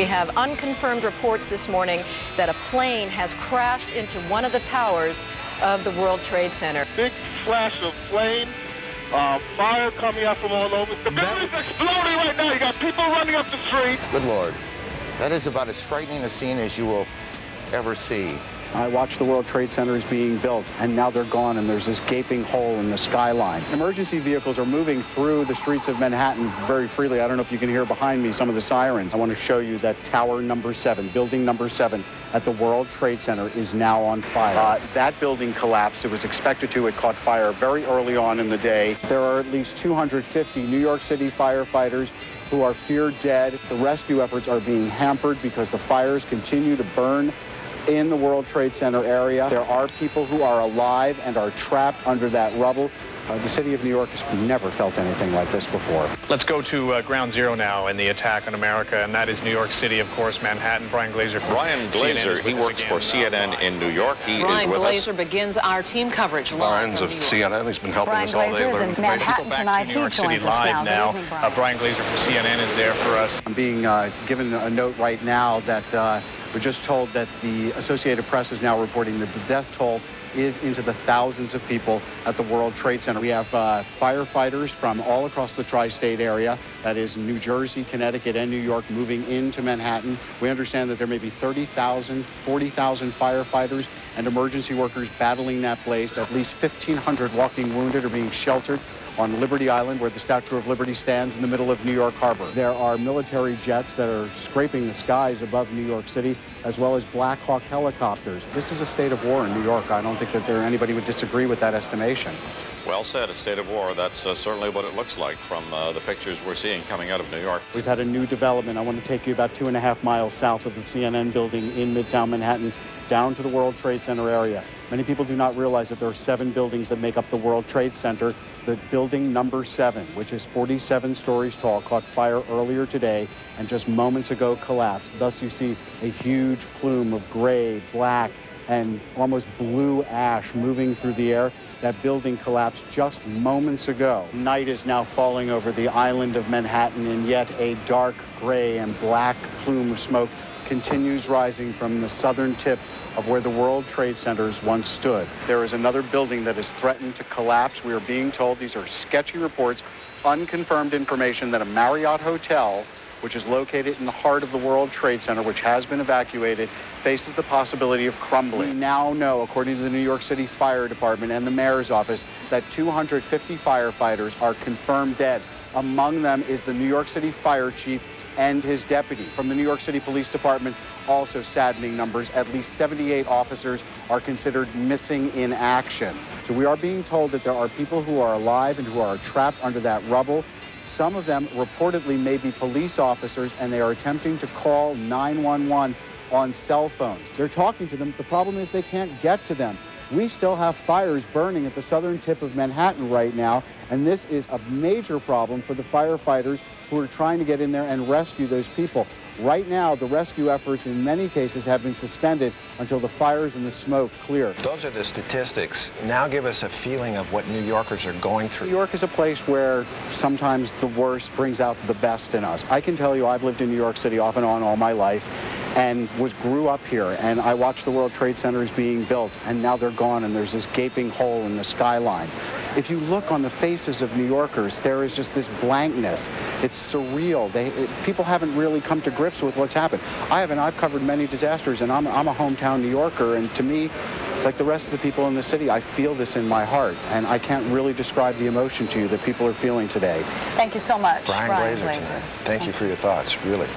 have unconfirmed reports this morning that a plane has crashed into one of the towers of the World Trade Center. Big flash of flame, fire coming out from all over. The building's exploding right now. You got people running up the street. Good Lord. That is about as frightening a scene as you will ever see. I watched the World Trade Centers being built, and now they're gone, and there's this gaping hole in the skyline. Emergency vehicles are moving through the streets of Manhattan very freely. I don't know if you can hear behind me some of the sirens. I want to show you that tower number 7, building number 7 at the World Trade Center is now on fire. That building collapsed. It was expected to. It caught fire very early on in the day. There are at least 250 New York City firefighters who are feared dead. The rescue efforts are being hampered because the fires continue to burn in the World Trade Center area. There are people who are alive and are trapped under that rubble. The city of New York has never felt anything like this before. Let's go to ground zero now in the attack on America, and that is New York City, of course, Manhattan. Bryan Glazer. Bryan Glazer, he works for CNN in New York. He is with us. Bryan Glazer begins our team coverage live of CNN. He's been helping us all day. Bryan Glazer is in Manhattan tonight. He joins us now. Bryan Glazer from CNN is there for us. I'm being given a note right now that we're just told that the Associated Press is now reporting that the death toll is into the thousands of people at the World Trade Center. We have firefighters from all across the tri-state area, that is New Jersey, Connecticut, and New York, moving into Manhattan. We understand that there may be 30,000, 40,000 firefighters and emergency workers battling that blaze. At least 1,500 walking wounded are being sheltered on Liberty Island, where the Statue of Liberty stands in the middle of New York Harbor. There are military jets that are scraping the skies above New York City, as well as Black Hawk helicopters. This is a state of war in New York. I don't think that anybody would disagree with that estimation. Well said, a state of war. That's certainly what it looks like from the pictures we're seeing coming out of New York. We've had a new development. I want to take you about 2.5 miles south of the CNN building in Midtown Manhattan, down to the World Trade Center area. Many people do not realize that there are 7 buildings that make up the World Trade Center. The building number 7, which is 47 stories tall, caught fire earlier today and just moments ago collapsed. Thus you see a huge plume of gray, black, and almost blue ash moving through the air. That building collapsed just moments ago. Night is now falling over the island of Manhattan, and yet a dark gray and black plume of smoke continues rising from the southern tip of where the World Trade Centers once stood. There is another building that is threatened to collapse. We are being told, these are sketchy reports, unconfirmed information, that a Marriott hotel, which is located in the heart of the World Trade Center, which has been evacuated, faces the possibility of crumbling. We now know, according to the New York City Fire Department and the mayor's office, that 250 firefighters are confirmed dead. Among them is the New York City fire chief and his deputy. From the New York City Police Department, also saddening numbers. At least 78 officers are considered missing in action. So we are being told that there are people who are alive and who are trapped under that rubble. Some of them reportedly may be police officers, and they are attempting to call 911 on cell phones. They're talking to them. The problem is they can't get to them. We still have fires burning at the southern tip of Manhattan right now, and this is a major problem for the firefighters who are trying to get in there and rescue those people. Right now, the rescue efforts in many cases have been suspended until the fires and the smoke clear. Those are the statistics. Now give us a feeling of what New Yorkers are going through. New York is a place where sometimes the worst brings out the best in us. I can tell you I've lived in New York City off and on all my life, and grew up here, and I watched the World Trade Centers being built, and now they're gone, and there's this gaping hole in the skyline. If you look on the faces of New Yorkers, there is just this blankness. It's surreal. People haven't really come to grips with what's happened. I've covered many disasters, and I'm a hometown New Yorker, and to me, like the rest of the people in the city, I feel this in my heart, and I can't really describe the emotion to you that people are feeling today. Thank you so much, Bryan Glazer tonight. Thank you for your thoughts, really.